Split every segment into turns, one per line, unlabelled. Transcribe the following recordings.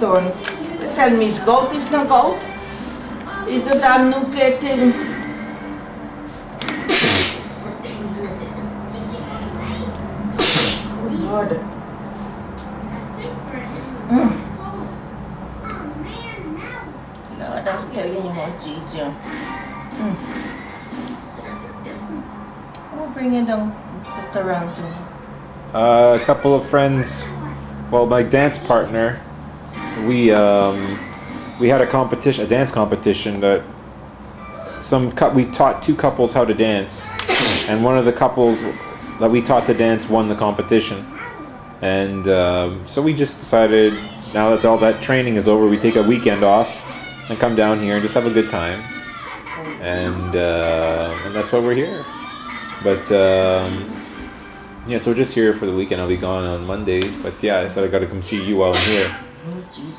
done. They tell me it's gout, it's not gout. It's the damn nuclear thing. Oh Lord. Lord, I'm telling you how it's easier. I'll bring it down to Toronto.
A couple of friends, well, my dance partner, we had a competition, a dance competition that we taught two couples how to dance, and one of the couples that we taught to dance won the competition, and so we just decided, now that all that training is over, we take a weekend off and come down here and just have a good time, and that's why we're here. But yeah, so we're just here for the weekend. I'll be gone on Monday, but yeah, I said I gotta come see you while I'm here.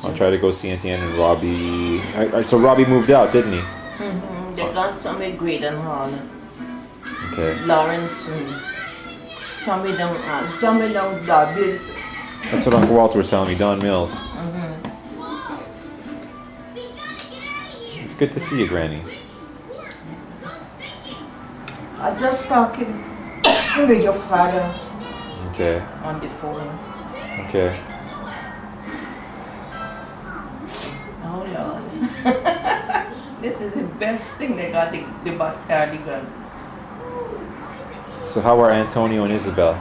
I'll try to go see Auntie Anne and Robbie. So Robbie moved out, didn't he?
Mm-hmm. They got somewhere great and hall.
Okay.
Lawrence and somewhere down Darby.
That's what Uncle Walter was telling me, Don Mills.
Mm-hmm.
It's good to see you, Granny.
I just talking with your father.
Okay.
On the phone.
Okay.
Oh Lord. This is the best thing they got, the cardigans.
So how are Antonio and Isabel?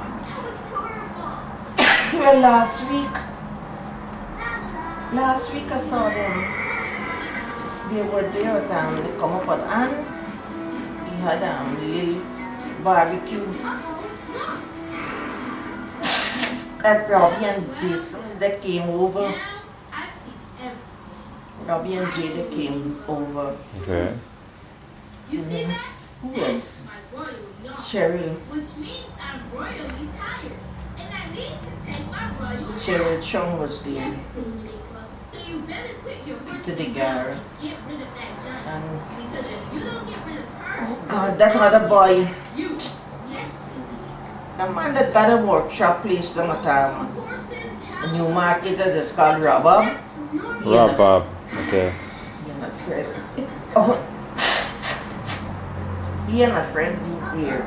Well, last week I saw them. They were there, they come up at Anne's. He had a little barbecue at Robbie and Jason. They came over. Robbie and Jada came over.
Okay.
Mm-hmm. Who else? Cheryl. Cheryl Chung was there. Peter DeGara. And oh God, that other boy. The man that got a workshop place down at a new market that's called Rob.
Rob. Okay.
You're not Fred. Oh. He and a friend here.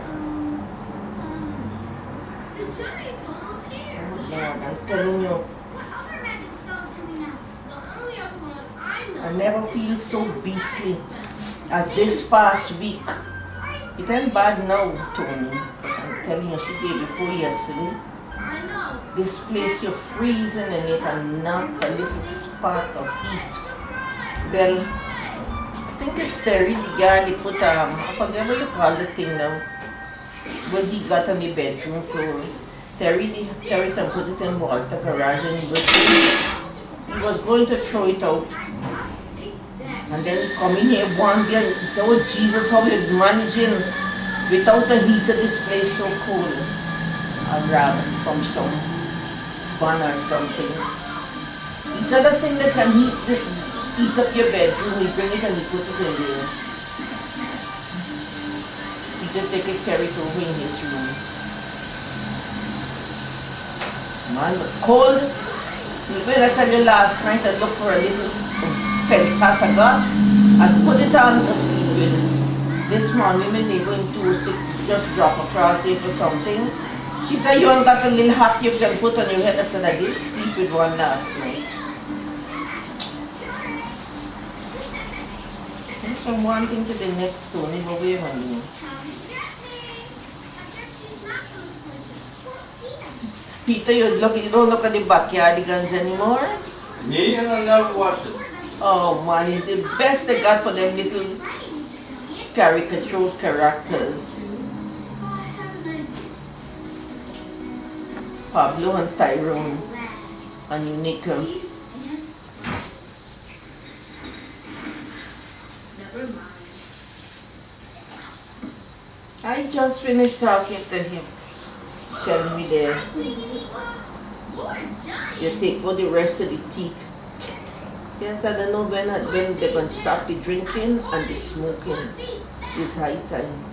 Oh Lord, I'm telling you. I never feel so beastly as this past week. It ain't bad now, Tony, but I'm telling you, the day before yesterday, this place you're freezing in it and not a little spark of heat. Well, I think it's Terry the guy, they put I forget what you call the thing now, what he got on the bedroom floor. Terry can put it in Walter garage and he was going to throw it out. And then he come in here one day and he said, oh Jesus, how you managing without the heat of this place so cold. I'd rather from some fun or something. It's other thing that can heat up your bedroom, we bring it and we put it in there. He just take it, carry it over in his room. Man, but cold. Even I tell you last night I looked for a little felt hat I got. I put it on to sleep with it. This morning my neighbor in 206 just drop across here for something. She said, you ain't got a little hat you can put on your head. I said, I did sleep with one last night. It's from one thing to the next, Tony, but wait a minute. Peter, you don't look at the backyardigans anymore?
Me, and I never watch it.
Oh man, it's the best they got for them little caricature characters. Pablo and Tyrone and Unica. I just finished talking to him. Telling me there, you take for the rest of the teeth. Yes, I don't know when they're going to stop the drinking and the smoking. It's high time.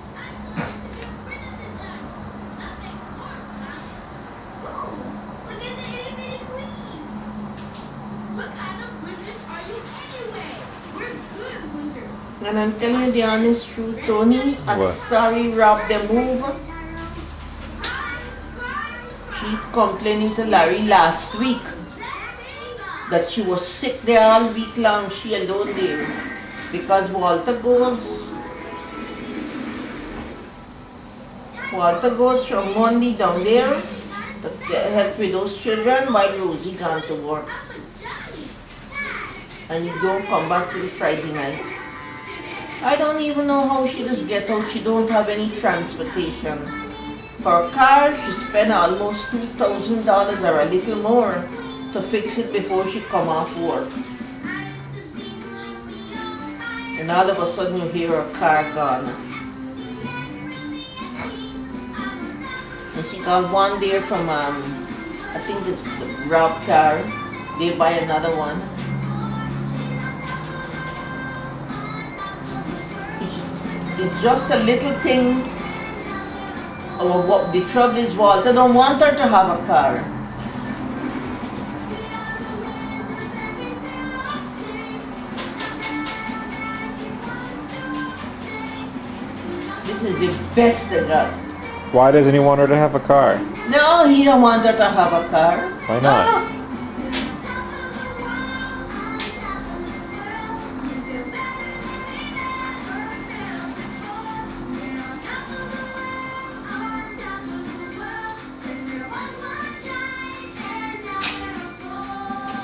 And I'm telling you the honest truth, Tony, I'm
What?
sorry Rob the move. She complaining to Larry last week that she was sick there all week long, she alone there. Because Walter goes from Monday down there to help with those children while Rosie gone to work. And you don't come back till Friday night. I don't even know how she just get out. She don't have any transportation. Her car, she spent almost $2,000 or a little more to fix it before she come off work. And all of a sudden you hear her car gone. And she got one there from, I think it's the Rob car. They buy another one. It's just a little thing. The trouble is Walter don't want her to have a car. This is the best they got.
Why doesn't he want her to have a car?
No, he don't want her to have a car.
Why not?
No.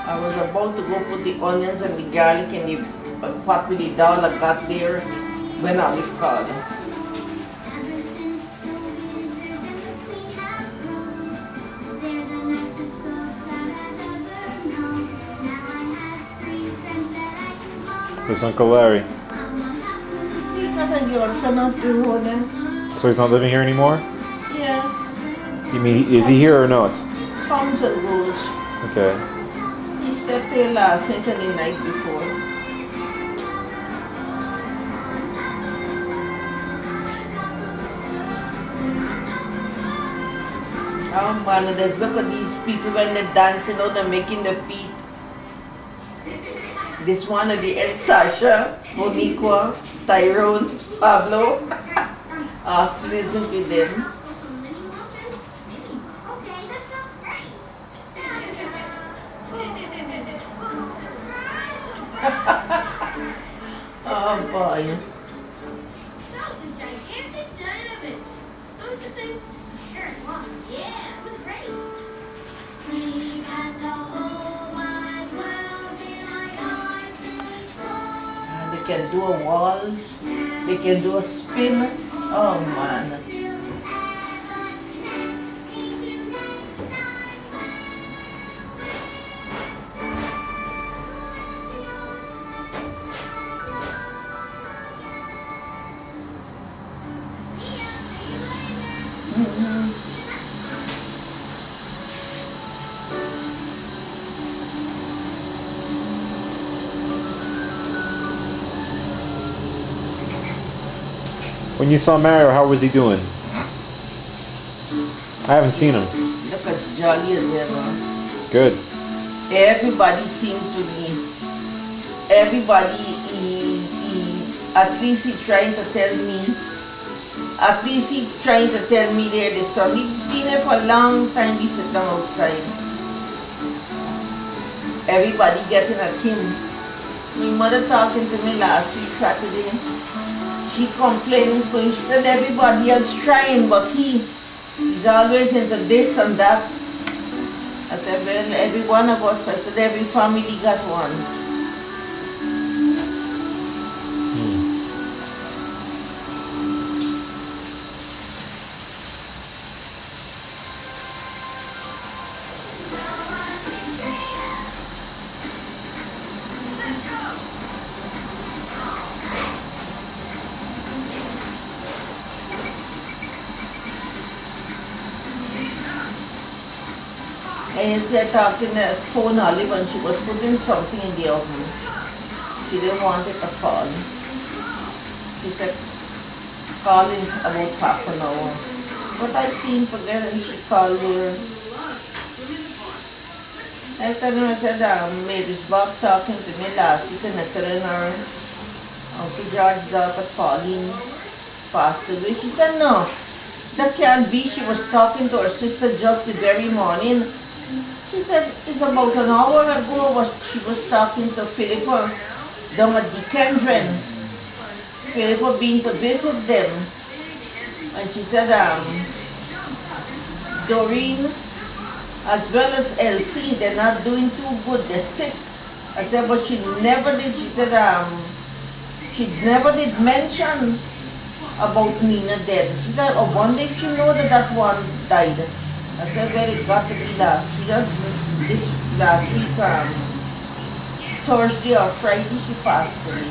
I was about to go put the onions and the garlic in the pot with the dal I got there when Olive called.
Where's Uncle Larry?
He got a girlfriend off the road then.
So he's not living here anymore?
Yeah,
You mean, is he here or not?
comes and goes.
Okay.
He slept there last night and the night before. Oh man, just look at these people when they're dancing out and making the feet. This one at the end, Sasha, Moniqua, Tyrone, Pablo. Austin isn't with them. Oh boy.
That was a gigantic dynamite. Don't you think? Sure it was. Yeah, it was great. We got the whole wide world in our arms and
They can do a waltz, they can do a spin. Oh man.
When you saw Mario, how was he doing? I haven't seen him.
Look at jolly as ever.
Good.
Everybody seemed to be, at least he trying to tell me there this son. He been there for a long time, he sit down outside. Everybody getting at him. My mother talking to me last week, Saturday. She complaining for him. She said everybody else trying, but he's always into this and that. I said, well, every one of us, I said, every family got one. And yesterday I talked in the phone Olive and she was putting something in the oven. She didn't want it to fall. She said, call in about half an hour. But I didn't forget and she called her. I said, Mary's Bob talking to me last week and I said, Uncle George's daughter Pauline passed away. She said, no, that can't be. She was talking to her sister just the very morning. She said, it's about an hour ago she was talking to Philippa down at the Kendron. Philippa been to visit them. And she said, Doreen, as well as Elsie, they're not doing too good. They're sick. I said, but she never did. She said, she never did mention about Nina dead. She said, oh, one day she know that one died. I said, well, it got to be last week. This last week, Thursday or Friday, she passed away.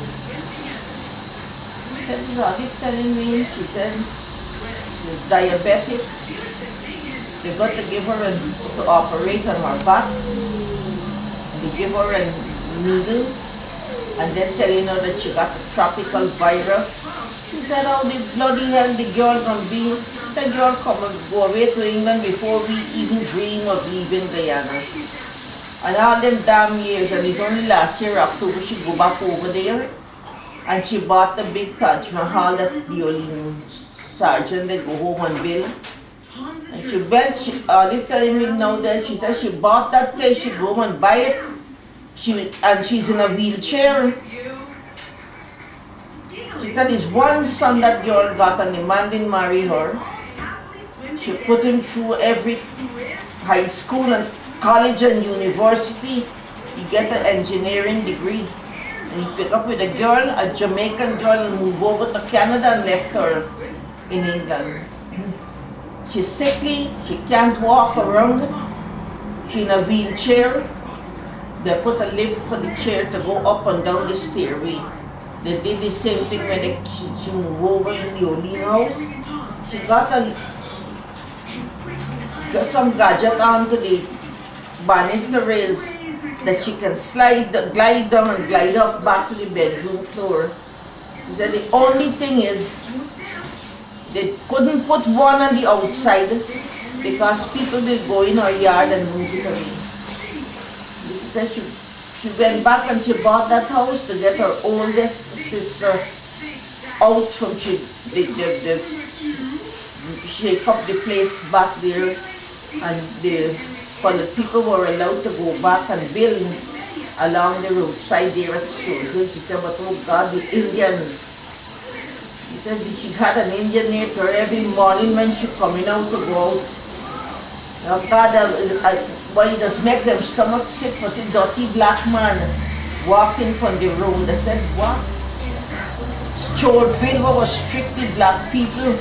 She said, Zoggy's telling me, she said, she's diabetic. They got to give her to operate on her back. And they give her a needle. And then telling her that she got a tropical virus. She said, oh, the bloody hell the girl gonna be. The girl come and go away to England before we even dream of leaving Guyana. And all them damn years, and it's only last year, October, she go back over there. And she bought the big Taj Mahal that the only sergeant they go home and build. And she went, Olive telling me now that she said she bought that place, she go home and buy it. And she's in a wheelchair. She said it's one son that girl got and the man didn't marry her. She put him through every high school and college and university. He get an engineering degree. And he picked up with a girl, a Jamaican girl, and moved over to Canada and left her in England. She's sickly, she can't walk around. She's in a wheelchair. They put a lift for the chair to go up and down the stairway. They did the same thing when she moved over in the Olin house. She got some gadget onto the banister rails that she can glide down and glide up back to the bedroom floor. That the only thing is, they couldn't put one on the outside because people will go in her yard and move it away. She went back and she bought that house to get her oldest sister out from shake up the place back there, and the people were allowed to go back and build along the roadside there at Stonehill. She said, but oh God, the Indians. She said she had an Indian near her every morning when she coming out to go out. Oh God, why it does make them stomach sick for see dirty black man walking from the road. I said, what? Stouffville was strictly black people.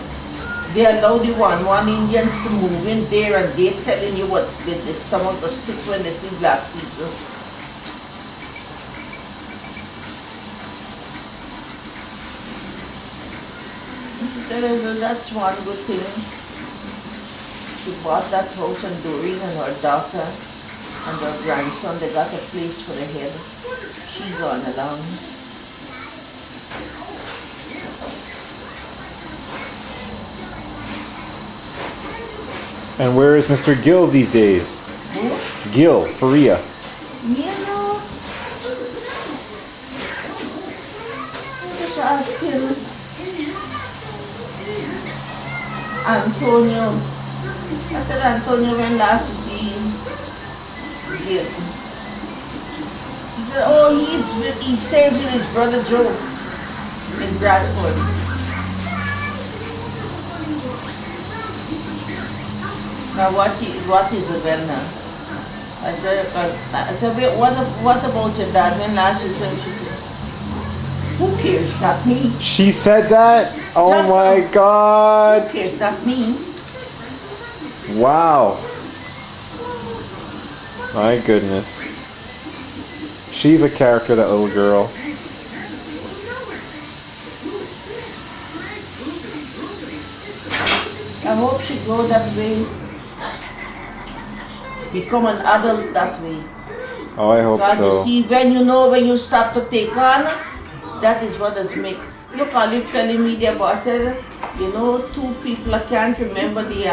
They allow the one Indians to move in there and they telling you what the stomach does sick when they see black people. Well, that's one good thing. She bought that house and Doreen and her daughter and her grandson, they got a place for the head. She gone along.
And where is Mr. Gill these days?
Who?
Gill, Faria.
You know, just ask him. Antonio. I said Antonio went last to see Gil. He said, oh, he stays with his brother Joe in Bradford. Now what is Isabel now? I said, wait, what about your dad? When last you said, she said, who cares? Not me.
She said that? Oh
Just
my
so.
God.
Who cares? Not me.
Wow. My goodness. She's a character, that little girl.
I hope she grow that way. Become an adult that way.
Oh, I hope
Because
so.
you see, when you start to take on, that is what does make. Look, Olive telling me the about it. You know, two people, I can't remember the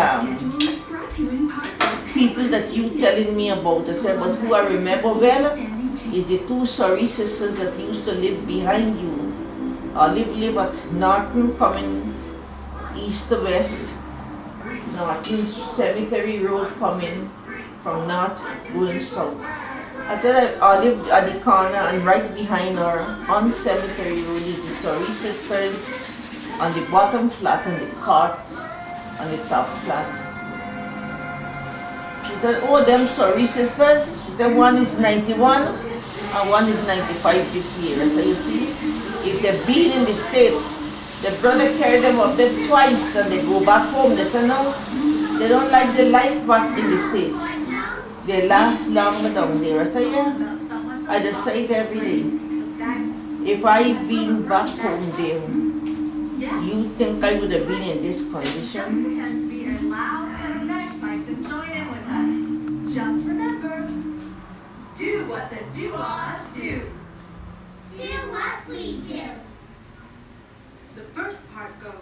people that you telling me about. I said, but who I remember well is the two sorry sisters that used to live behind you. Olive live at Norton coming east to west. Norton Cemetery Road coming from north going south. I said Olive at the corner and right behind her on Cemetery Road is the Surrey Sisters on the bottom flat and the carts on the top flat. She said, oh, them Surrey Sisters? She said one is 91 and one is 95 this year. I said, you see, if they've been in the States, the brother carried them up there twice and they go back home. They say, no, they don't like the life back in the States. They last longer down there. I say, yeah, I just say it every day. If I been back home there, you think I would have been in this condition?
Just remember, do what the do-ahs do.
Do what we do.
The first part goes,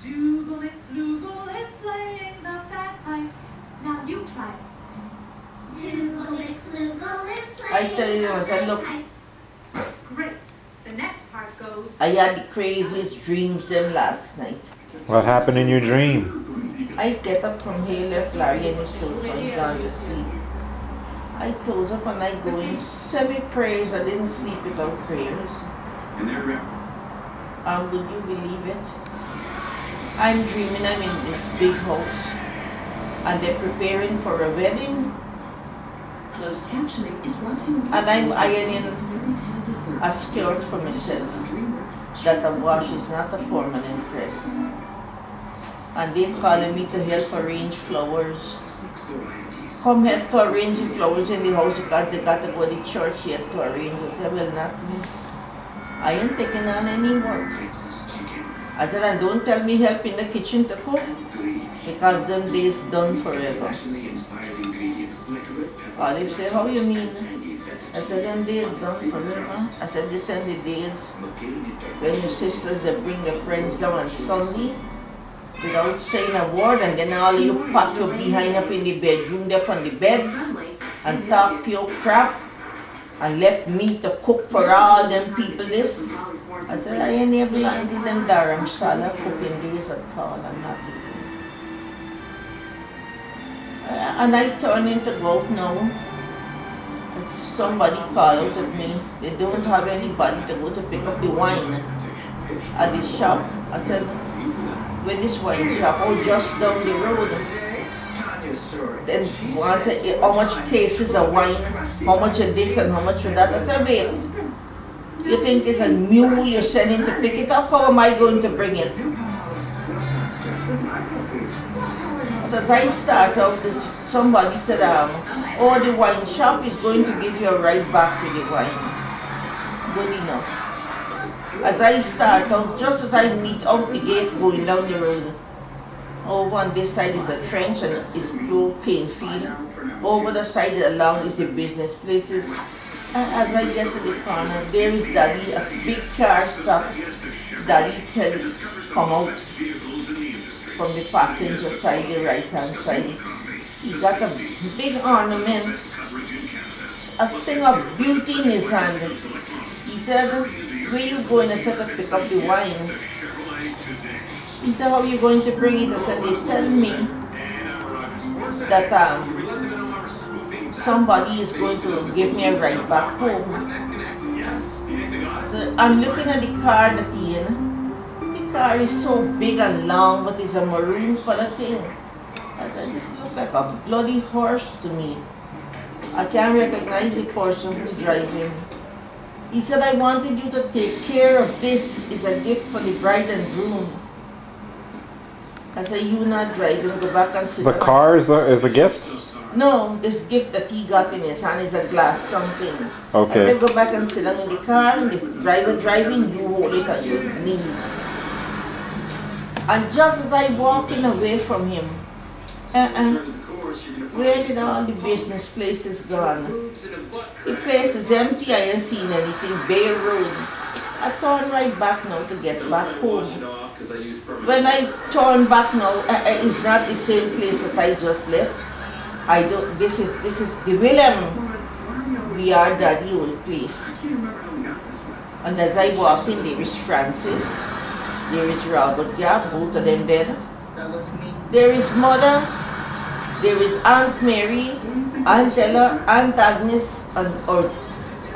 Dougal McDougal is playing the bagpipe. Now you try it.
Dougal McDougal is
I tell you, I said, look,
Great. The next part goes,
I had the craziest dreams them last night.
What happened in your dream?
I get up from here, left Larry in the sofa and gone to sleep. I close up and I go in semi-prayers. I didn't sleep without prayers. And would you believe it? I'm dreaming I'm in this big house and they're preparing for a wedding
Closed captioning is brought to you
and I'm ironing
a
a skirt for myself that the wash is not a permanent press. And they're calling me to help arrange flowers. Come help to arrange the flowers in the house because they got to go to the church yet to arrange. I said, well, not me. I ain't taking on any work. I said, and don't tell me help in the kitchen to cook because them days done forever. Olive said, how you mean? I said, them days done forever. I said, this are the days when your sisters, they bring their friends down on Sunday without saying a word, and then all you pack your behind up in the bedroom, there on the beds, and talk pure crap, and left me to cook for all them people this. I said, I ain't able to handle them dharamsala cooking days at all, I'm not even. And I turn into go out now. Somebody called out at me, they don't have anybody to go to pick up the wine at the shop. I said, with this wine shop, oh, just down the road. Then want to, how much cases of wine, how much of this and how much of that. I said, wait, you think it's a mule you're sending to pick it up? How am I going to bring it? But as I start out, somebody said, oh, the wine shop is going to give you a ride back with the wine. Good enough. As I start out, just as I meet out the gate going down the road, over on this side is a trench and it's blue cane field. Over the side along is the business places. And as I get to the corner, there is Daddy, a big car stop. Daddy tells come out from the passenger side, the right hand side. He got a big ornament, a thing of beauty in his hand. He said, where you going? I said, to pick up the wine. He said, how are you going to bring it? I said, they tell me that somebody is going to give me a ride back home. So I'm looking at the car that he in. The car is so big and long, but it's a maroon color thing. I said, this looks like a bloody horse to me. I can't recognize the person who's driving. He said, I wanted you to take care of this. It's a gift for the bride and groom. I said, you not driving, go back and sit
The
down.
car is the gift?
No, this gift that he got in his hand is a glass something.
Okay.
I said, go back and sit down in the car, and the driver driving, you hold it on your knees. And just as I walking away from him, where did all the business places gone? The place is empty, I ain't seen anything, bare road. I turn right back now to get back home. When I turn back now, it's not the same place that I just left. I don't, this is the Willem. We are that old place. And as I walk in, there is Francis, there is Robert Gap, both of them dead. There is Mother, there is Aunt Mary, Aunt Ella, Aunt Agnes, and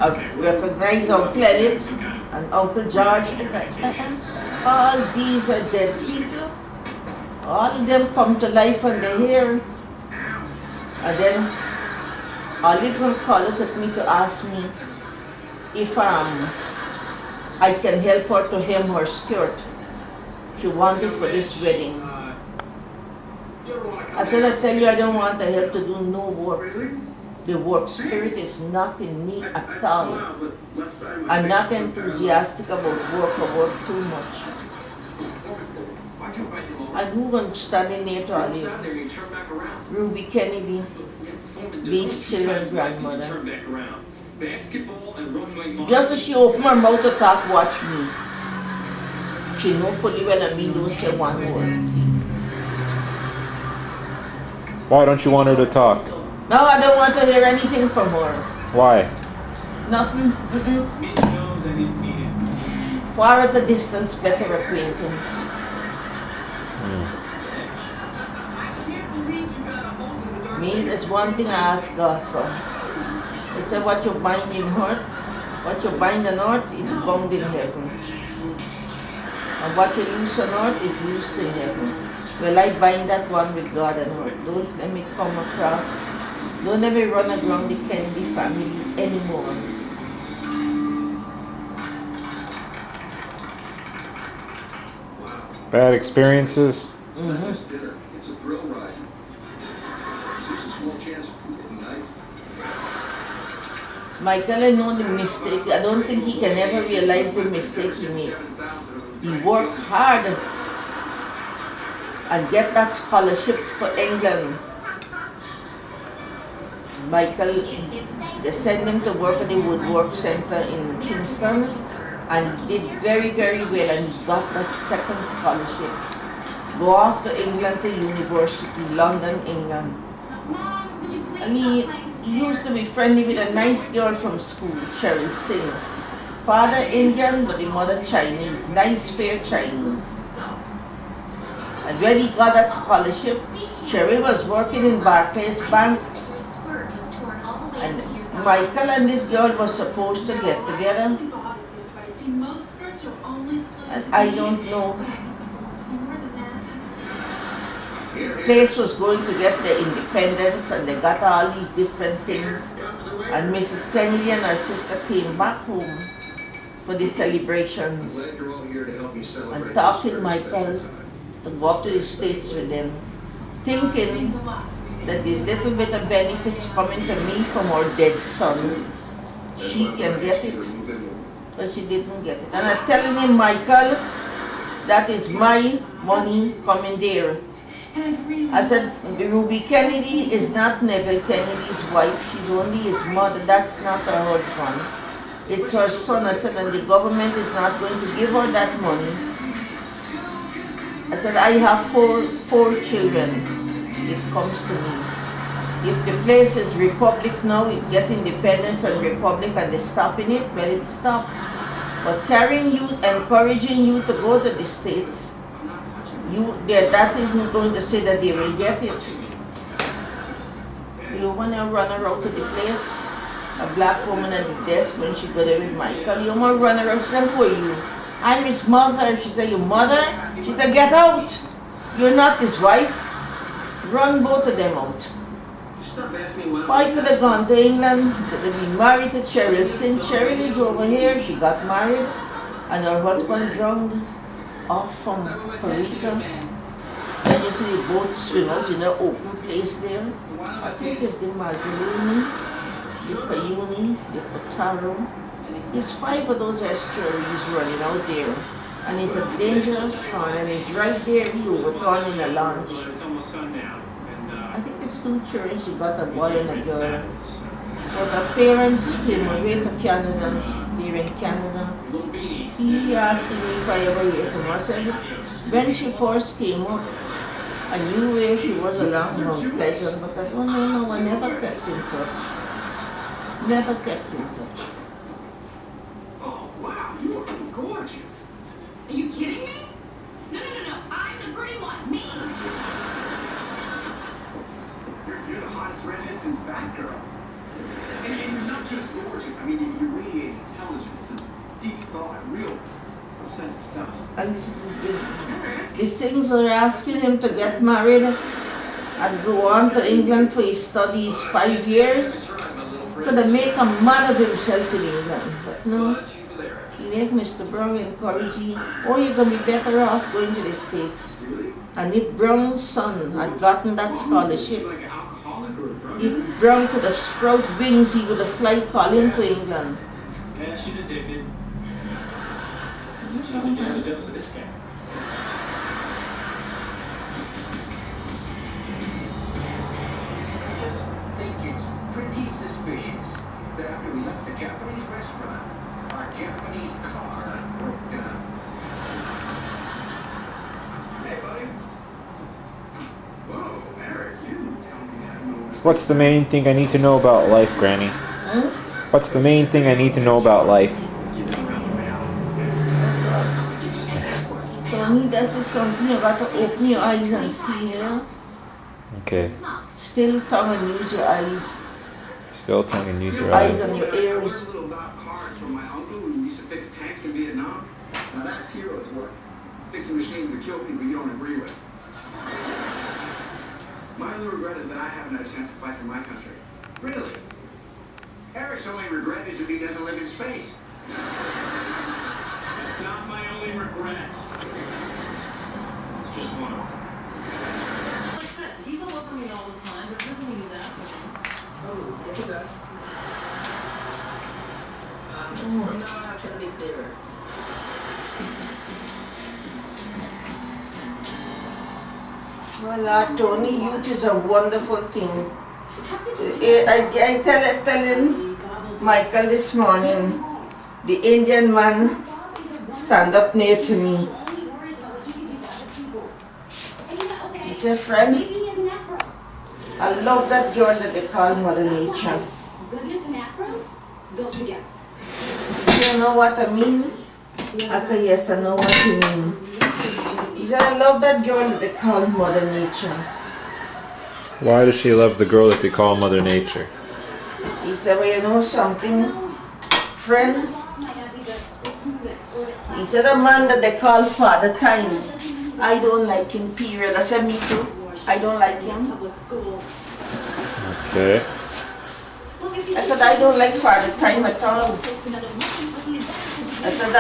I recognize Uncle Elliot and Uncle George. All these are dead people. All of them come to life and they're here. And then Olive will call it at me to ask me if I can help her to hem her skirt. She wanted for this wedding. I said, I tell you, I don't want to help to do no work. The work spirit is not in me at all. I'm not enthusiastic about work or work too much. And who gonna stand in there to Olive? Ruby Kennedy, B's children's grandmother. Just as she opened her mouth to talk, watch me. She know fully well that me don't say one word.
Why don't you want her to talk?
No, I don't want to hear anything from her.
Why?
Nothing. Far at a distance, better acquaintance. Me, there's one thing I ask God for. He said, what you bind in earth, what you bind on earth is bound in heaven. And what you loose on earth is loosed in heaven. Well, I bind that one with God and earth. Don't let me come across, don't let me run around the Kennedy family anymore.
Bad experiences?
Mm-hmm.
It's a thrill ride. There's a small chance tonight.
Michael, I know the mistake. I don't think he can ever realize the mistake he made. He worked hard and get that scholarship for England. Michael, they sent him to work at the Woodwork Center in Kingston, and he did very, very well, and he got that second scholarship. Go off to England, to university, London, England. And he used to be friendly with a nice girl from school, Cheryl Singh. Father Indian, but the mother Chinese, nice, fair Chinese. And when he got that scholarship, Cheryl was working in Barclays Bank, and Michael and this girl were supposed to get together. And I don't know. Place was going to get their independence, and they got all these different things. And Mrs. Kennedy and her sister came back home for the celebrations.
Glad you're all here to help me celebrate.
And talking Michael to go up to the States with them, thinking that the little bit of benefits coming to me from our dead son, she can get it. But she didn't get it. And I'm telling him, Michael, that is my money coming there. I said, Ruby Kennedy is not Neville Kennedy's wife. She's only his mother. That's not her husband. It's her son. I said, and the government is not going to give her that money. I said, I have four children. It comes to me. If the place is republic now, it get independence and republic and they stopping it, well, it stopped. But carrying you, encouraging you to go to the States, that isn't going to say that they will get it. You want to run around to the place, a black woman at the desk when she go there with Michael, you want to run around, she said, who are you? I'm his mother. She said, your mother? She said, get out. You're not his wife. Run both of them out. I could have gone to England, could have been married to Cheryl. Since Cheryl is over here, she got married, and her husband drowned off from Puerto Rico. Then you see the boat swim out in an open place there. I think it's the Mazzolini, the Payuni, the Potaro. There's 5 of those estuaries running out there. And it's a dangerous pond, and it's right there, he overturned in a launch. I think it's 2 children, she got a boy and a girl. But her parents came away to Canada, they're in Canada. He asked me if I ever hear from her. I said, when she first came up, I knew where she was along Mount Pleasant, but I said, oh no, I never kept in touch. Never kept in touch. And the things are asking him to get married and go on to England for his studies 5 years. Could have make a man of himself in England. But no, he make Mr. Brown encourage him, oh, you're going to be better off going to the States. And if Brown's son had gotten that scholarship, if Brown could have sprout wings, he would have fly Colin to England.
Yeah, she's addicted. She's a daily dose of this guy. I think it's pretty suspicious that after we left the Japanese restaurant, our Japanese car broke down. Hey, buddy. Whoa, Eric, you didn't tell me that.
What's the main thing I need to know about life, Granny?
Huh?
What's the main thing I need to know about life?
Tony, that is something you got to open your eyes and see, you know?
Okay.
Still tongue and use your eyes.
Still tongue and use your
Eyes
eyes.
and your
I
ears.
ordered little dot cards from my uncle who used to fix tanks in Vietnam. Now that's hero's work. Fixing machines that kill people you don't agree with. My only regret is that I haven't had a chance to fight for my country. Really? Eric's only regret is if he doesn't live in space. That's not my only regret. It's just one of them.
He's all over me all the time, but doesn't mean he's after me.
Well, Tony, youth is a wonderful thing. I telling Michael this morning, the Indian man stand up near to me. He said, friend, I love that girl that they call Mother Nature.
Goodness and afros go together.
You know what I mean? I said, yes, I know what you mean. He said, I love that girl that they call Mother Nature.
Why does she love the girl that they call Mother Nature?
He said, well, you know something, friend? He said, a man that they call Father Time, I don't like him, period. I said, me too. I don't like him.
Public school.
Okay.
I said, I don't like Father Time at all. I said,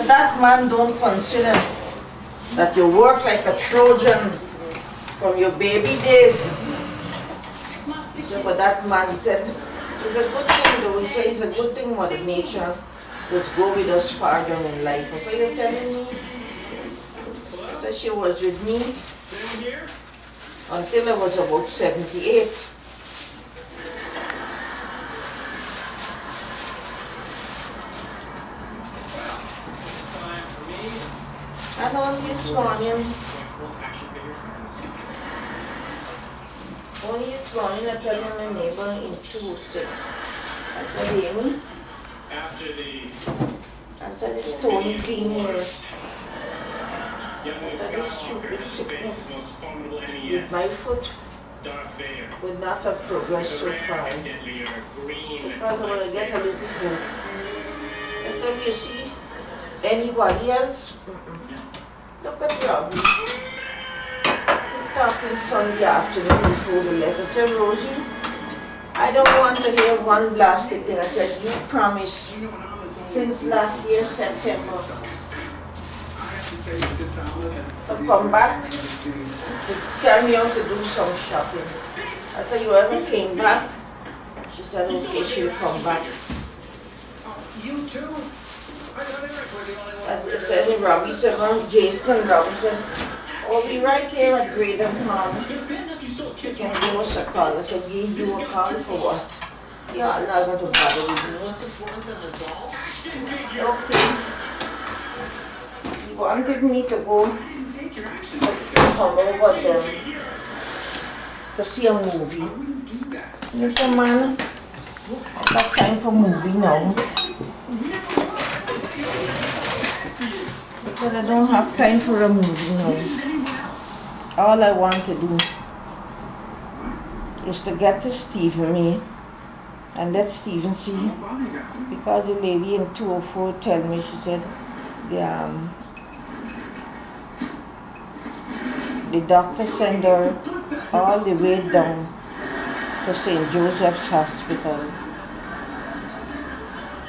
that man don't consider that you work like a Trojan from your baby days. So, but that man said, it's a good thing though. He said, it's a good thing Mother Nature just go with us farther in life. I said, you're telling me? I said, she was with me until I was about 78. And only this morning, I tell my neighbor in 206. I said, Amy, I said, it's Tony Green here. I said, this stupid sickness with my foot would not have progressed so far. Because I want to get a little help. I said, you see, anybody else? Look at Robbie. We're talking Sunday afternoon before the letter. I said, Rosie, I don't want to hear one blasted thing. I said, you promised since last year, September, to come back, to carry me out to do some shopping. I said, you ever came back? She said, okay, she'll come back.
You too? I thought Eric was the only one.
I said, Robbie said, well, Jason and Robbie said, oh, be right here at Graydon Farms. You can give us a call. I said, give you a call for what? Yeah, I'm not going to bother with you. Okay. He wanted me to go come over there to see a movie. I said, man, I got time for movie now. I said, I don't have time for a movie now. All I want to do is to get to Stephen me and let Stephen see, because the lady in 204 tell me, she said, the doctor sent her all the way down to St. Joseph's Hospital.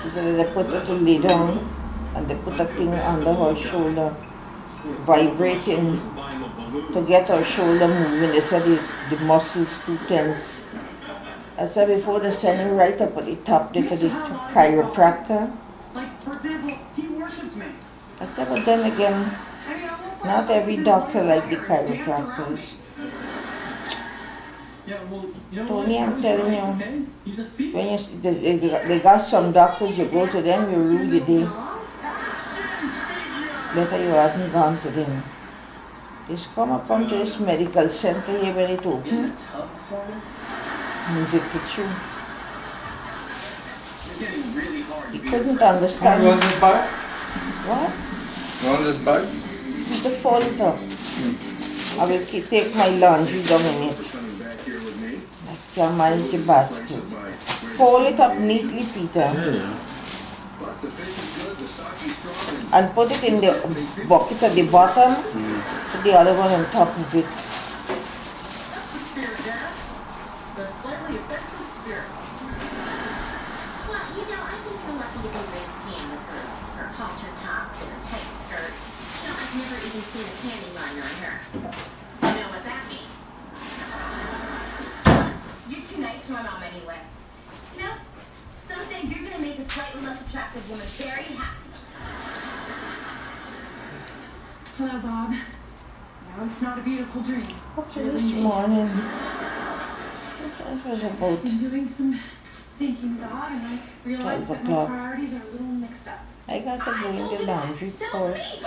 She said they put her to lay down and they put a thing under her shoulder, vibrating to get her shoulder moving. They said the muscles too tense. I said before they send him right up at the top, they to the chiropractor.
Like, for example, he worships me.
I said, but then again, not every doctor like the chiropractors.
Yeah, well, you know
Tony,
what?
I'm telling you,
Okay, he's a thief.
when they got some doctors, you go to them, you rule your day. Better you hadn't gone to them. Just come to this medical center here when it open. And Victor Chu.
It's getting really hard
He
to be
couldn't
You want
understand.
this bag?
What?
You want this bag?
To fold it up. I will take my laundry down in it. I can manage the basket. Fold it up neatly, Peter. And put it in the bucket at the bottom, put the other one on top of it.
The slightly offensive spirit.
Well, I think you're lucky to be raised Pam with her halter tops and her tight skirts. I've never even seen a panty line on her. You know what that means? You're too nice for my mom anyway. Someday you're gonna make a slightly less attractive woman very happy.
Hello, Bob. No, it's not a beautiful dream. It's
This
really me.
morning, it was about
Been doing some thinking, Bob, and I realized
12
that my
o'clock.
priorities are a little mixed up.
I got to go in the laundry first.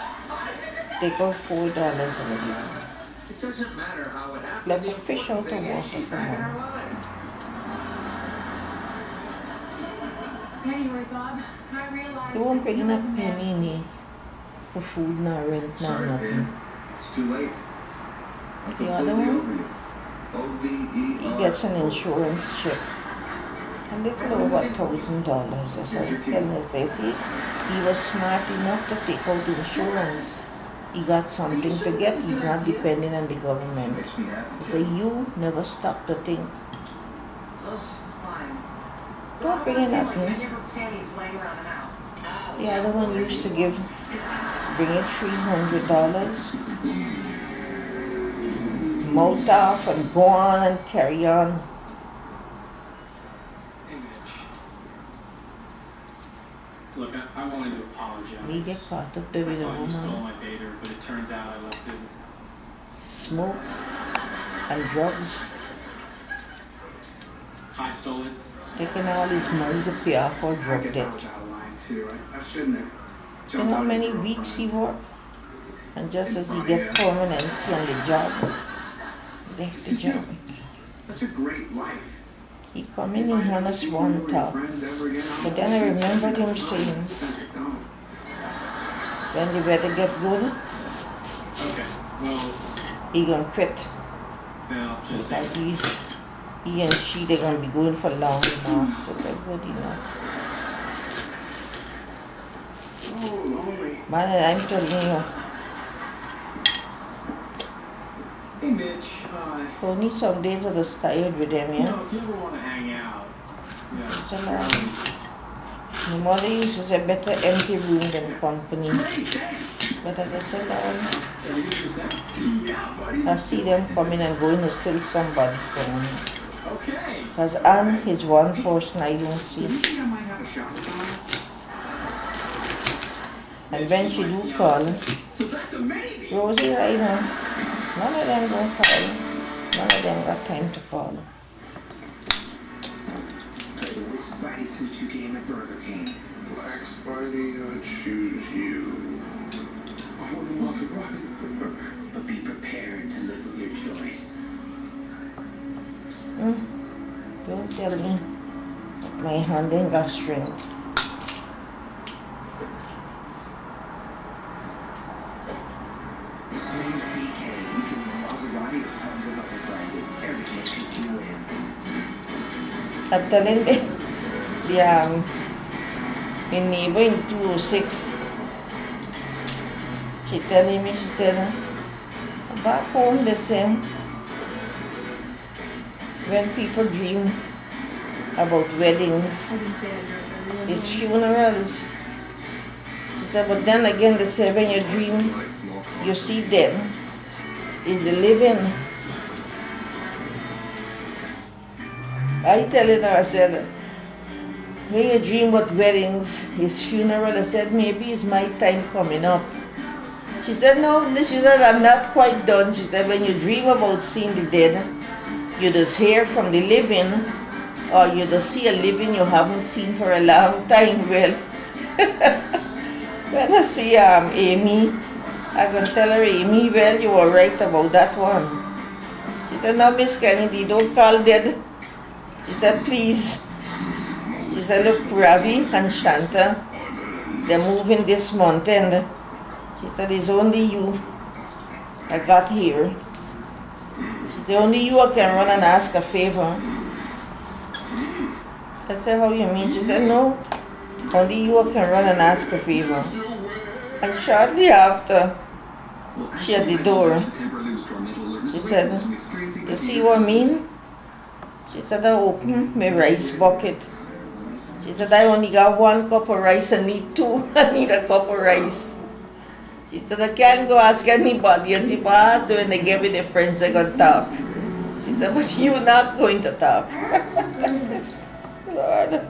Take out $4 already.
It doesn't matter how it happens.
Let the fish out of
Thing is,
water
she's
for
back in our
now.
lives.
Anyway, Bob, I realized
You won't
that
bring
you
up
and the man-
penny for food, nor rent, nor
Sorry,
nothing.
Pam. It's too late.
The other one,
OVER.
he gets an insurance check. A little over $1,000. That's what he's telling us. They see, he was smart enough to take out insurance. He got something to get. He's not depending on the government.
Makes me happy.
So you never stop to think.
Ugh, fine.
Don't bring in
Like
nothing.
any of her panties laying around the house.
The other one used to bring in $300. Mouth off and go on and carry on.
Hey, Mitch. Look, I wanted to apologize.
We get caught up there with a
I thought you stole
woman.
my Vader, but it turns out I left it.
Smoke and drugs.
I stole it.
Taking all his money to pay off for
I
drug
guess I
debt.
was out of line too. I shouldn't have.
You know how many weeks he worked? And just as he get permanency on the job, left the job.
Such a great life.
He come in, he hand us one top. But then I remembered him saying, when the weather get good,
Okay, well,
he gonna quit.
then I'll just say.
Because he and she, they gonna be going for long now. So I said, good enough.
Oh, lonely.
Man, and I'm telling you,
Hey, Mitch.
only some days I was tired with them,
You
yeah.
know, if you ever want to hang out,
So now, my mother used to say, better empty room than company. But I just said,
Yeah, buddy.
I see them coming and going, there's still somebody coming.
okay.
Because Anne is one person I don't see.
You think I might have a shot with Donna?
And when she do call,
So that's a maybe.
Rosie right now, none of them don't call. None of them got time to call.
So which Spidey suit you gave at Burger King?
Black Spidey, I choose you.
I want a Maserati. But be prepared to live with your choice.
Don't tell me that my hand ain't got strength.
As soon as BK, you can win Maserati or tons of other prizes. Everything is you win.
I'm telling my neighbor in 206, she telling me, she said, Back home, they say, when people dream about weddings, it's funerals. She said, but then again, they say when you dream, you see dead is the living. I telling her, I said, when you dream about weddings, his funeral, I said, maybe it's my time coming up. She said, no, she said, I'm not quite done. She said, when you dream about seeing the dead, you just hear from the living, or you just see a living you haven't seen for a long time. Well, when I see Amy, I'm going to tell her, Amy, well, you were right about that one. She said, no, Miss Kennedy, don't call dead. She said, please. She said, look, Ravi and Shanta, they're moving this month, and she said, it's only you I got here. She said, only you I can run and ask a favor. I said, how you mean? She said, no, only you I can run and ask a favor. And shortly after, she at the door, she said, you see what I mean? She said, I opened my rice bucket. She said, I only got 1 cup of rice, I need 2. I need a cup of rice. She said, I can't go ask anybody. And if I ask them and they give me the friends, they're going to talk. She said, but you're not going to talk. Lord.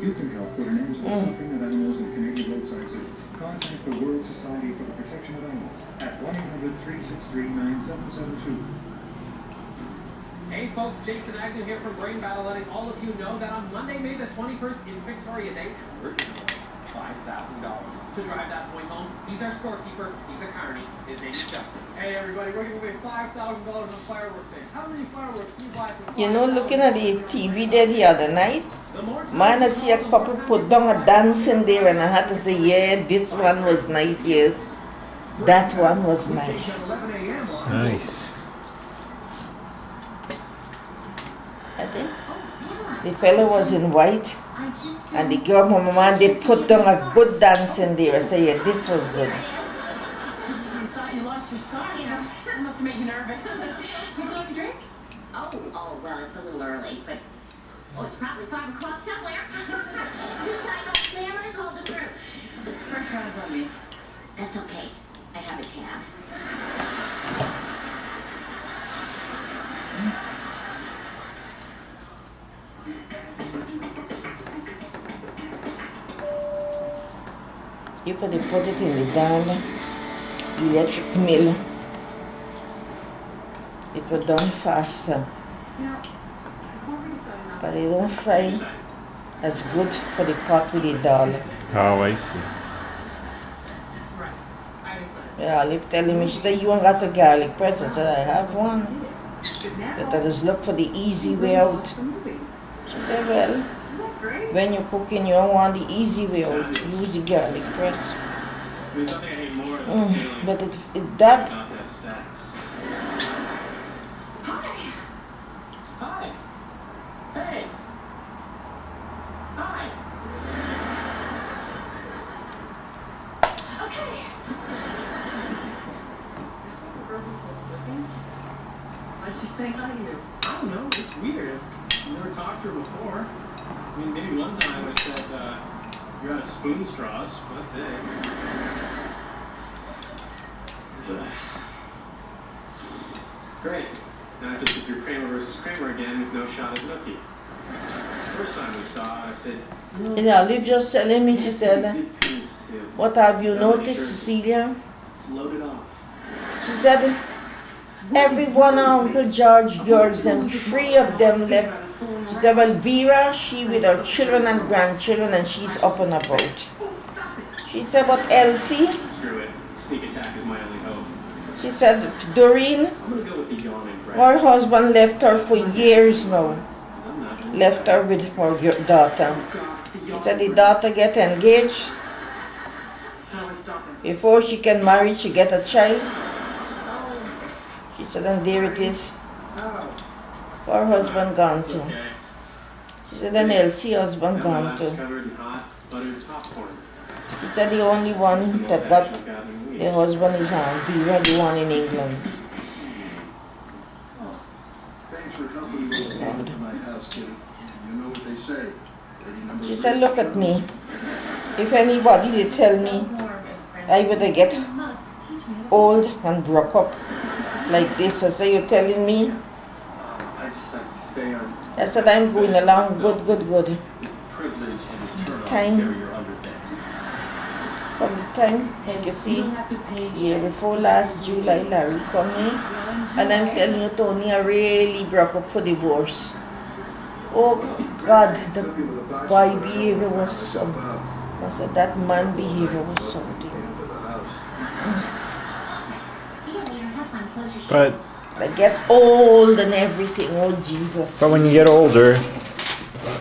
You can help put an end to the suffering of animals in Canadian roadside zoos. Contact the World Society for the Protection of Animals at 1-800-363-9772.
Hey folks, Jason Agnew here from Brain Battle, letting all of you know that on Monday, May the 21st, is Victoria Day, we're giving away $5,000. To drive that point home, he's our scorekeeper, he's a carny, his name's Justin. Hey everybody, we're giving away $5,000 on fireworks day. How many fireworks do you buy for $5,000?
You know, looking at the TV there the other night, man, I see a couple put down a dancing there, and I had to say, yeah, this one was nice, yes. That one was nice.
Nice.
I think the fellow was in white, and the girl, my mama, they put down a good dance in there. I say, yeah, this was good.
I thought you lost your scar. Yeah, that must have made you nervous. Would you like a drink?
Oh, well, it's a little early, but it's probably 5 o'clock somewhere. Too tight on slammers, hold the through.
First round on me.
That's okay. I have a tab.
You could have put it in the down electric mill. It was done faster. But they don't fry as good for the pot with the dal.
Oh, I see.
Yeah, Olive telling me, she said, you ain't got a garlic press. I said, I have one. But I just look for the easy way out. She said, well, when you're cooking, you don't want the easy way out. Use the garlic press.
There's nothing I hate more than feeling
But that,
not to have sex.
Hi! Hey! Hi!
Okay.
Why'd she say hi to you? I don't know, it's weird. I've never talked to her before. I mean, maybe one time I said, you're out of spoon straws. That's it. Great. Now I have to sit through Kramer versus Kramer again with no shot at Nookie. First time we saw, I said,
you know, Olive just telling me, she said,
big penis too.
what have you noticed, Cecilia?
Float it off.
She said, every one of Uncle George girls, them 3 of them left. She said, well, Vera, she with her children and grandchildren, and she's up and about. She said, but Elsie,
Screw it. Sneak attack is my only hope.
she said, Doreen,
I'm gonna go with the yawning crowd.
her husband left her for years now.
I'm not.
Left her with her daughter. She said the daughter get engaged. Before she can marry, she get a child. She said, and there it is. Her husband gone too.
Okay.
She said, and Elsie husband gone too.
Covered in hot buttered popcorn.
She said the only one that got The husband is Viva, the one in England.
Thanks for helping me get to my house, kid. You know what they say. Lady number
She said, look at me. If anybody they tell me I would get old and broke up like this, I say, you're telling me?
I just have to say
I said, I'm going along good.
privilege and eternal
Time.
carrier under things.
From the time, like you see, year before last July, Larry come here, and I'm telling you, Tony, I really broke up for divorce. Oh God, the boy behavior was something. I said, that man behavior was something.
But
I get old and everything, oh Jesus.
when you get older,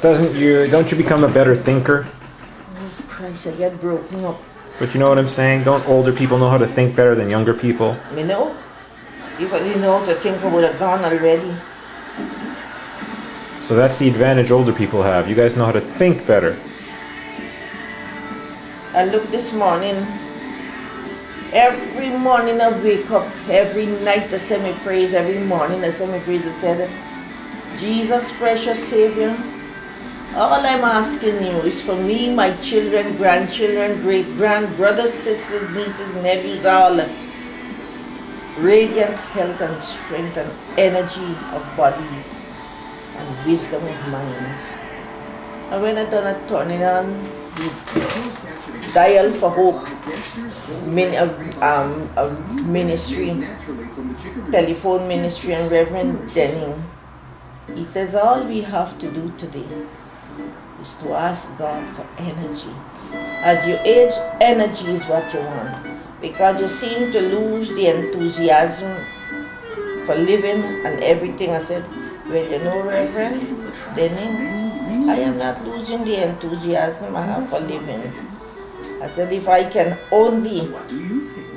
don't you become a better thinker?
Oh Christ, I get broken up.
But you know what I'm saying? Don't older people know how to think better than younger people?
You know, if I didn't know how to think, I would have gone already.
So that's the advantage older people have. You guys know how to think better.
I look this morning, every morning I wake up, every night I say my praise, every morning I say my praise, I said, Jesus, precious Savior, all I'm asking you is for me, my children, grandchildren, great-grand, brothers, sisters, nieces, nephews, all, radiant health and strength and energy of bodies and wisdom of minds. And when I done a turning on the dial for hope ministry, telephone ministry, and Reverend Denning, he says all we have to do today is to ask God for energy. As you age, energy is what you want, because you seem to lose the enthusiasm for living and everything. I said, well, you know, Reverend Denning, I am not losing the enthusiasm I have for living. I said, if I can only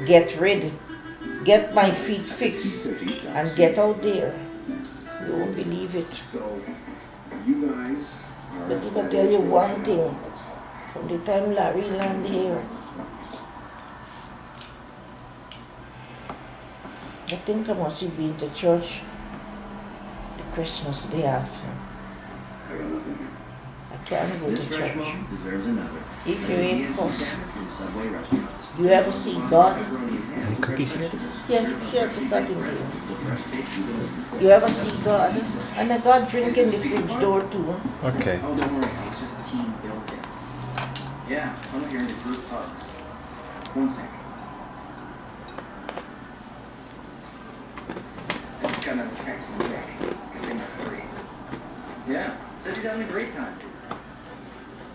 get my feet fixed and get out there, you won't believe it. But if I tell you one thing, from the time Larry landed here, I think I must have been to church the Christmas day after. I can't go to church. If you ain't cuss. You ever see God?
Any cookies here?
Yeah, sure, it's a God in there. You ever see God? And I got drink in the fridge door too.
Okay.
Oh, don't worry. It's just a team building. Yeah, I'm not hearing the group hugs. One second. I just got another text from Rick. I think I'm free. Yeah, says he's having a great time.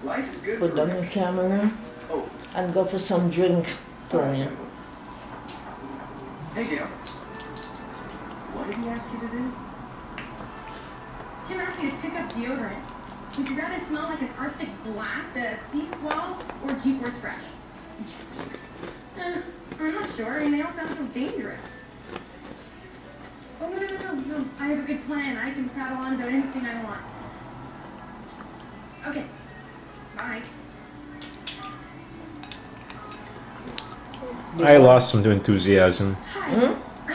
Life is good
Put
for
down
Rick.
the camera and go for some drink, Tony.
Hey, Gail. What did he ask you to do?
Jim asked me to pick up deodorant. Would you rather smell like an Arctic blast, a sea squall, or G-Force Fresh? I'm not sure. I mean, they all sound so dangerous. Oh, no. I have a good plan. I can prattle on about anything I want. Okay. Bye.
I lost some enthusiasm.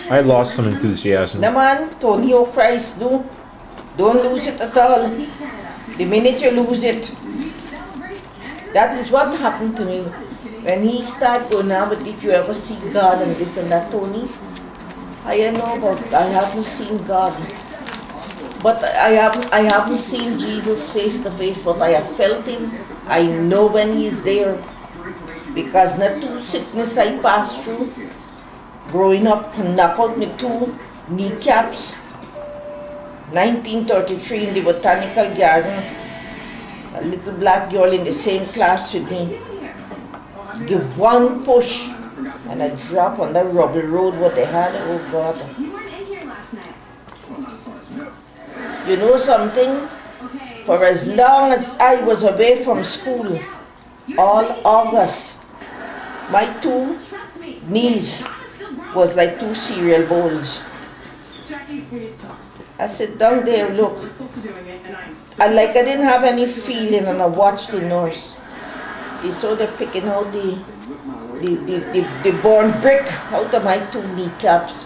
I lost some enthusiasm.
No man, Tony, oh Christ, don't lose it at all. The minute you lose it, that is what happened to me. When he started going on, but if you ever see God and this and that, Tony, I know about, I haven't seen God. But I haven't seen Jesus face to face, but I have felt him. I know when he is there. Because not two sickness I passed through. Growing up, knock out my two kneecaps. 1933 in the Botanical Garden. A little black girl in the same class with me. Give one push and I drop on that rubble road what they had. Oh God.
You weren't in here last night.
You know something? For as long as I was away from school, all August, my two knees was like two cereal bowls. I sit down there, look, and like I didn't have any feeling, and I watched the nurse. He saw them picking out the born brick out of my two kneecaps.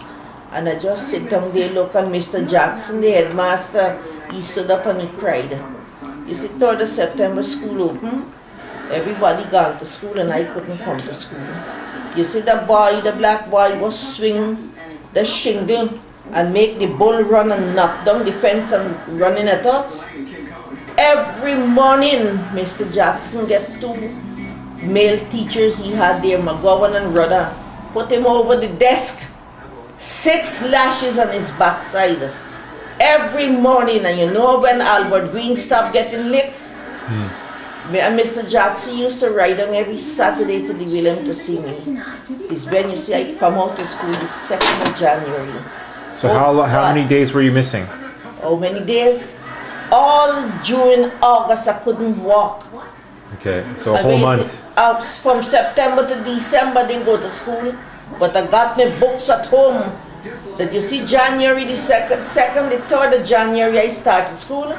And I just sit down there, look, and Mr. Jackson, the headmaster, he stood up and he cried. You see, 3rd of September, school open. Everybody gone to school and I couldn't come to school. You see, the black boy was swing the shingle and make the bull run and knock down the fence and running at us. Every morning, Mr. Jackson get 2 male teachers he had there, McGowan and Rudder, put him over the desk, 6 lashes on his backside. Every morning, and you know when Albert Green stopped getting licks? And Mr. Jackson used to ride on every Saturday to the William to see me. It's when you see I come out to school the 2nd of January.
So how many days were you missing?
How many days? All during August I couldn't walk.
Okay, so a whole month.
From September to December I didn't go to school, but I got my books at home. That you see, January the 2nd, the 3rd of January I started school.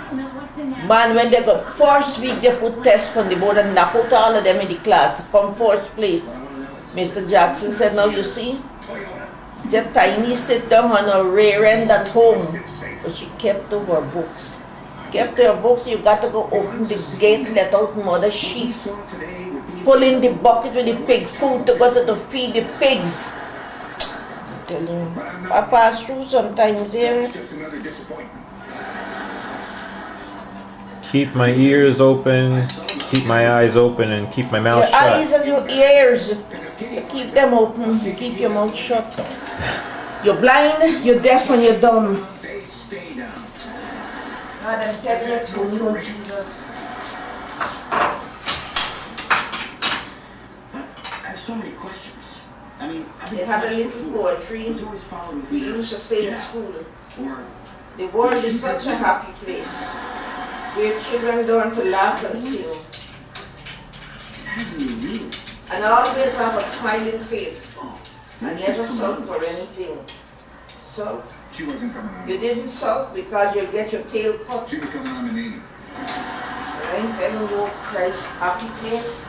Man, when they got 1st week they put tests on the board and knock out all of them in the class to come 1st place. Mr. Jackson said, now you see, the tiny sit down on a rear end at home. But she kept to her books. Kept to her books, you got to go open the gate, let out mother sheep. Pull in the bucket with the pig food to go to the feed the pigs. I tell you, I pass through sometimes here.
Keep my ears open, keep my eyes open, and keep my mouth
your
shut.
Your eyes and your ears, you keep them open, you keep your mouth shut. You're blind, you're deaf, and you're dumb. God, I'm telling you, Tony, Lord Jesus.
I have so many questions. I mean,
they had a little poetry we used to say in school. The world is such a happy place, where children learn to laugh and sing. And always have a smiling face, and never sulk for anything. So, you didn't sulk because you get your tail cut.
She was coming on the Navy.
I'm telling you, Christ, happy place.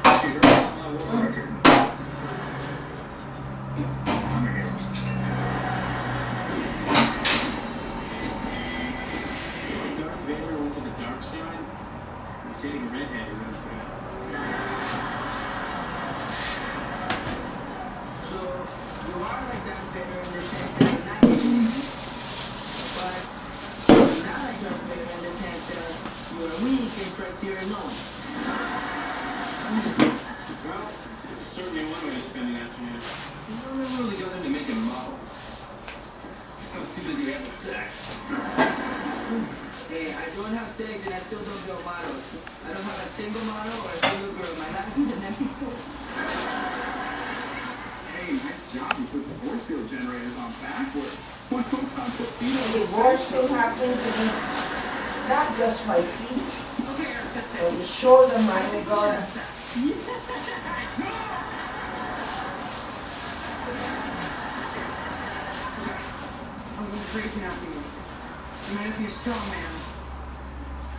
Not just my feet, but the shoulder, my God.
I'm going to break now for you. I'm going to be a strong man.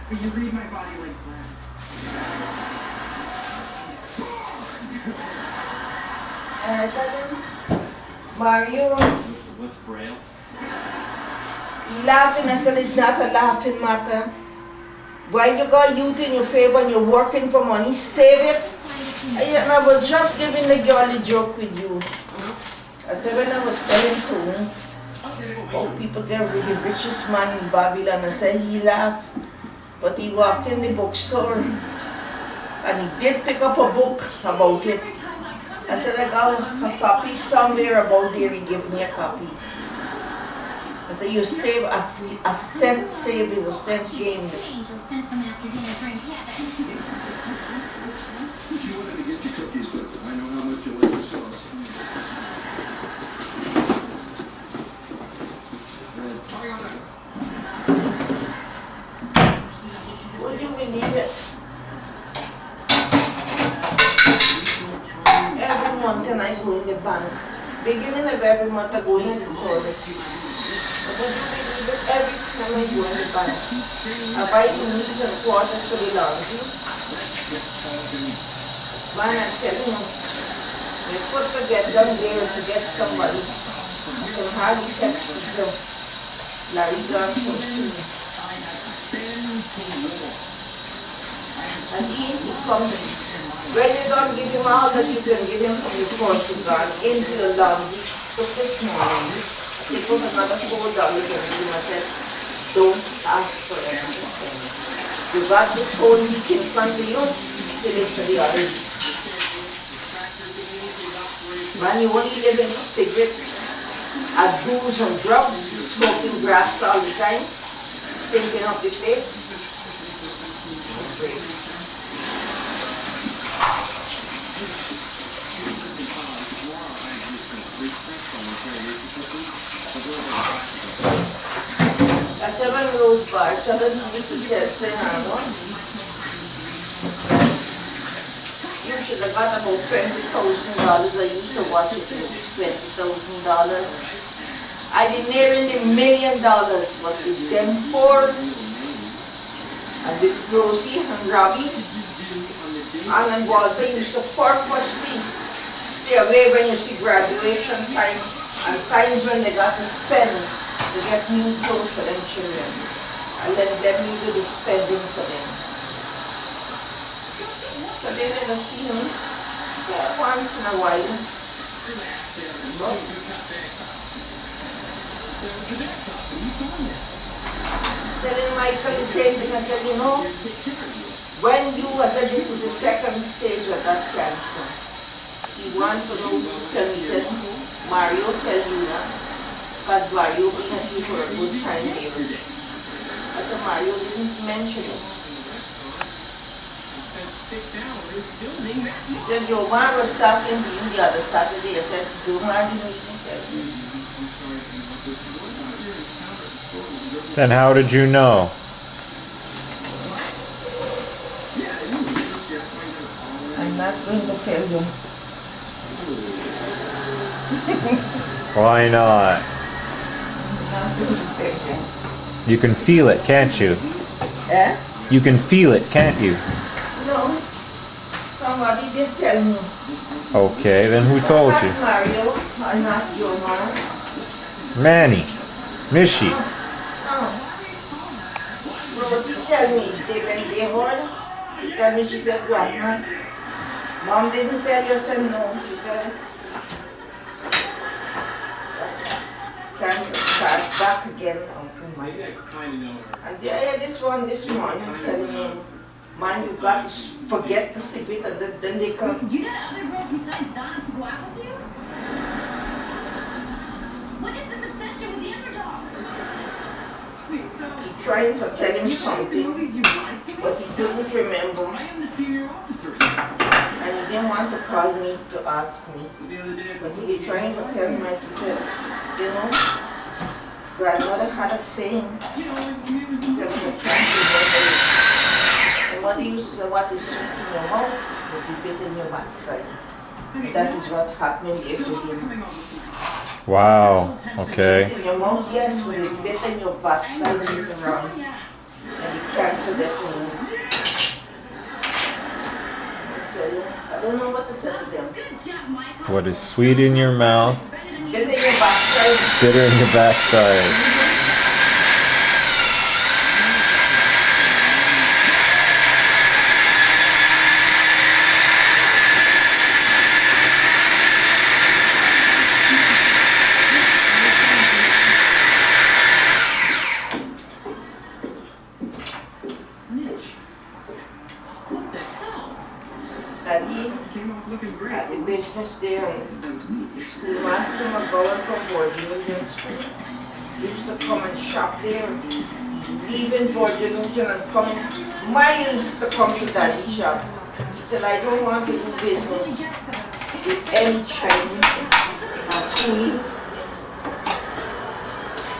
But you read my body like glass.
Mario.
What's Braille?
Laughing, I said it's not a laughing matter. Why you got youth in your favor and you're working for money, save it. I was just giving the girl a joke with you. I said when I was telling Tony, oh, people tell me the richest man in Babylon, I said he laughed, but he walked in the bookstore and he did pick up a book about it. I said I got a copy somewhere about there, he gave me a copy. I said you save a cent save is a cent gain.
She wanted to get you cookies, but I know how much you like the sauce.
Would you believe it? Every month and I go in the bank. Beginning of every month I go in the toilet. Would you believe it? Every time I go in the bank, I buy the meats and quarters for the laundry. Man, I'm telling you, you put to get down there to get somebody. I can hardly text them. Larry gone so soon. And he comes, when you don't give him all that you can give him from your course you gone into your laundry. So this morning, he put another $4 and give him. I said, don't ask for anything. You got this whole week in front of you, till it for the other week. Man, you only live in cigarettes, and booze and drugs, smoking grass all the time, stinking up your face. That's seven Rose Bar, so this is the test in You should have got about $20,000. I used to watch it with $20,000. I did nearly $1 million, but with them four, and with Rosie and Robbie, and Walter used to purposely stay away when you see graduation time and times when they got to spend to get new clothes for them children. And let me do the spending for them. So they never see him once in a while. Telling Michael the same thing. I said, you know, when you, I said, this is the second stage of that cancer. He wants to know, tell me, said, Mario, tell you that. Because Mario being at you for a good time here. But Mario didn't mention it. Then Jomar was talking to him the other Saturday. I said, Jomar didn't even tell me.
Then how did you know?
I'm not going to tell you.
Why not?
I'm not going to tell you.
You can feel it, can't you?
Eh?
You can feel it, can't you?
No. Somebody did tell me.
Okay, then who told you?
Not Mario, or not Jomar.
Manny. Mishi.
Rosie tell me, when they heard, she tell me, she said, Grandma, Mom didn't tell you, I said no. She said, cancer start back again, Uncle Mike. And I had this one this morning telling me, man, you got to forget the cigarette, and then they come.
You got other girls besides Donna to go out with you? What is this obsession with the underdog?
He tried to tell him something, but he couldn't remember. And he didn't want to call me to ask me. But he trying to tell me, like he said, you know, grandmother had a saying. She said, when you can't remember it. And mother used to say, what is sweet in your mouth, will be bitter in your backside. That is what happened yesterday.
Wow, okay.
In your mouth, yes, but it's bitter in your backside later on. And you cancel that thing. I don't know what to say to them.
What is sweet in your mouth,
Bitter in your backside.
bitter in your backside.
At the business there, and schoolmaster McGowan from Virginia School used to come and shop there, leaving Virginia and coming miles to come to Daddy's shop. He said, I don't want to do business with any Chinese or food.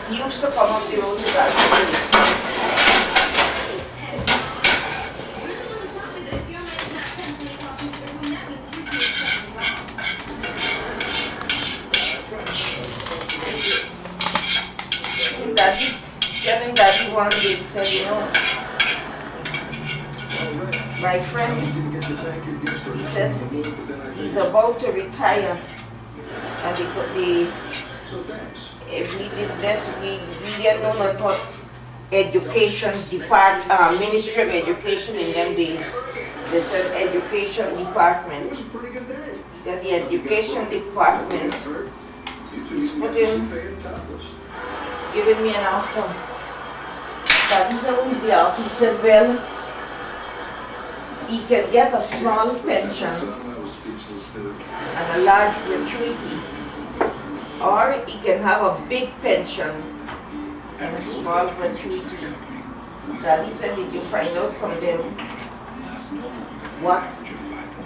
He used to come up the road to Daddy's place. Daddy, telling Daddy one day, he said, you know, My friend, he says he's about to retire, and we didn't know not what education Ministry of Education in them days. There's an education department. That the education department is giving me an offer. That is always the offer. He said, well, he can get a small pension and a large gratuity, or he can have a big pension and a small gratuity. That he said, did you find out from them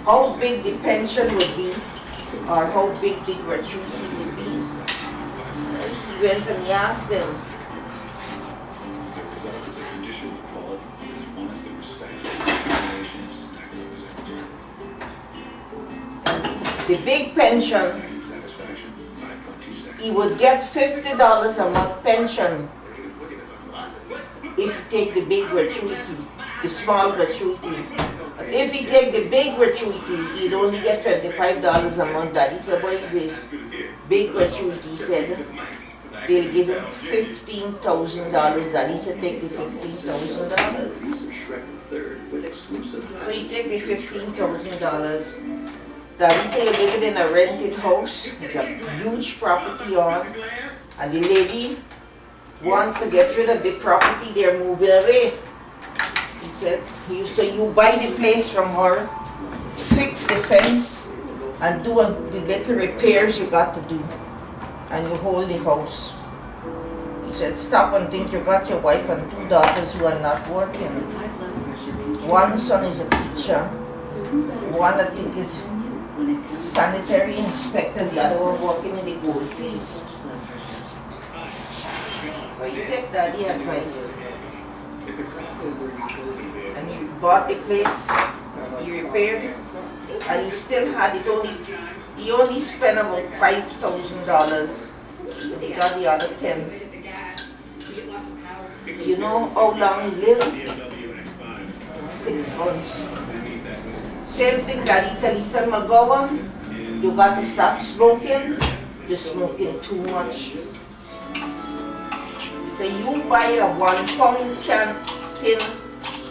how big the pension would be, or how big the gratuity would be? He went and he asked them. The big pension, he would get $50 a month pension if you take the big gratuity, the small gratuity. But if he take the big gratuity, he'd only get $25 a month. That is about the big gratuity. He said they'll give him $15,000. That is to take the $15,000. So he take the $15,000. Daddy said you're living in a rented house with a huge property on, and the lady wants to get rid of the property, they're moving away. He said, so you buy the place from her, fix the fence, and do the little repairs you got to do, and you hold the house. He said, stop and think you got your wife and 2 daughters who are not working. One son is a teacher, one I think is sanitary inspector, the other one working in the gold field. So you take daddy advice. And he bought the place, he repaired it, and he still had it he only spent about $5,000, and he got the other 10. You know how long he lived? 6 months. Same thing Daddy tell his son McGowan, you got to stop smoking, you're smoking too much. So you buy a 1 pound tin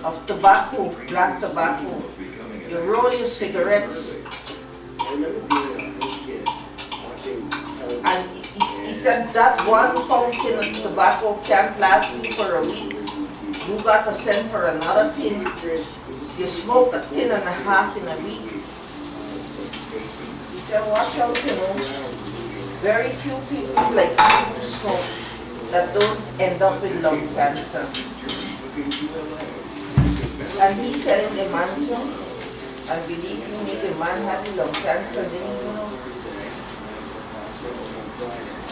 of tobacco, black tobacco, you roll your cigarettes, and he said that 1 pound tin of tobacco can't last you for a week. You got to send for another tin. You smoke a tin and a half in a week. He said, watch out, you know. Very few people like you who smoke that don't end up with lung cancer. And he telling the man so, and believe me, if the man had lung cancer, then you know.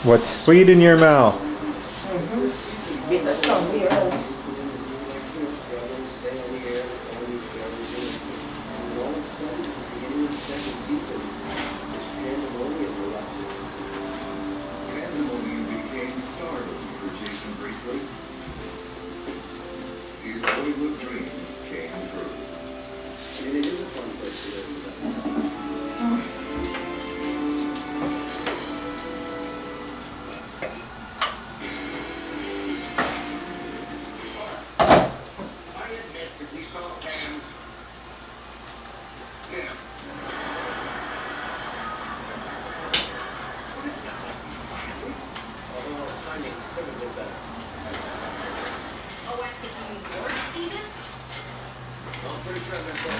What's sweet in your mouth?
Bitter tongue here.
His Hollywood dream came true. And it is a fun place to live. I admit that we saw Pam's. Yeah. But it's not like we planned it. Although our timing could have been better.
Oh, after doing yours, Steven?
I'm pretty sure that's all.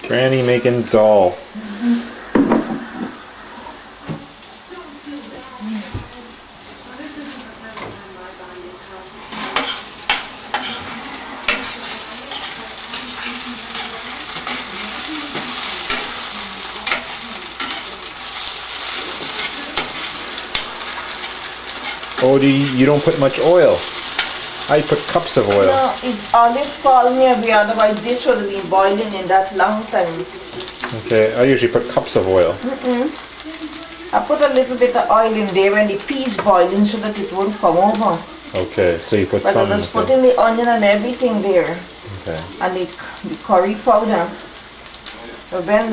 Granny making doll. Oh, you don't put much oil. I put cups of oil.
No, it's olive oil maybe, otherwise this would have been boiling in that long time.
Okay, I usually put cups of oil.
I put a little bit of oil in there when the peas boiling so that it won't come over.
Okay, so you put
But
some.
I just put in the onion and everything there.
Okay.
And the curry powder. So when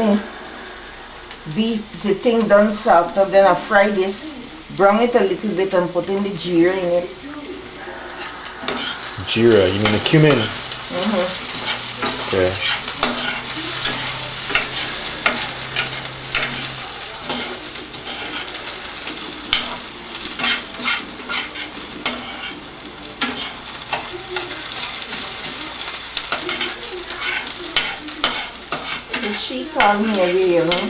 the thing done soft, then I fry this, brown it a little bit and put in the jeera in it.
Jeera, you mean the cumin? Okay.
She called me away, you know.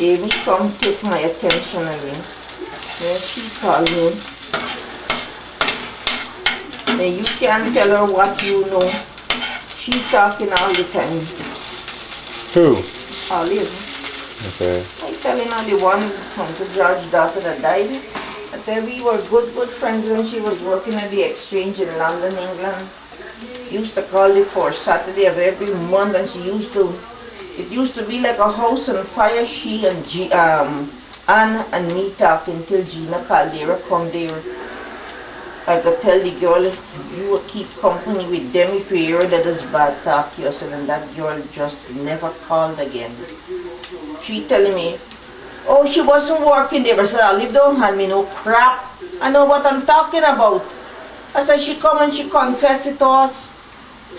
Amy come take my attention away. Then she called me. And you can't tell her what you know. She talking all the time.
Who?
Olive.
Okay.
I telling her the one Uncle George's daughter that died. I said we were good friends when she was working at the exchange in London, England. Used to call the first Saturday of every month, and she used to. It used to be like a house on fire. She and Anne and me talking till Gina Caldera come there. I could tell the girl, you will keep company with them if you hear that there's bad talk. You said, and that girl just never called again. She telling me, oh, she wasn't working there. I said, Olive, don't hand me no crap. I know what I'm talking about. I said, she come and she confessed it to us,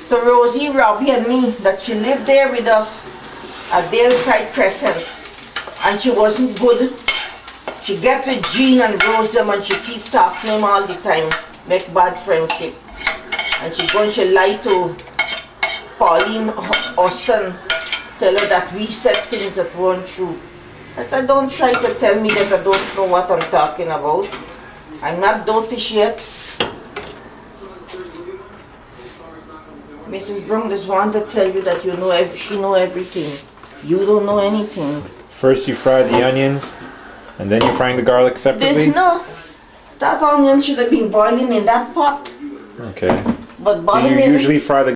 to Rosie, Robbie and me, that she lived there with us at Daleside Crescent, and she wasn't good. She get with Jean and Rose them and she keep talking to him all the time, make bad friendship. And she go and she lie to Pauline Austin, tell her that we said things that weren't true. I said, don't try to tell me that I don't know what I'm talking about. I'm not dotish yet. Mrs. Brown just want to tell you that you know she know everything. You don't know anything.
First you fry the onions, and then you're frying the garlic separately?
No. That onion should have been boiling in that pot.
Okay.
But
Do you usually fry the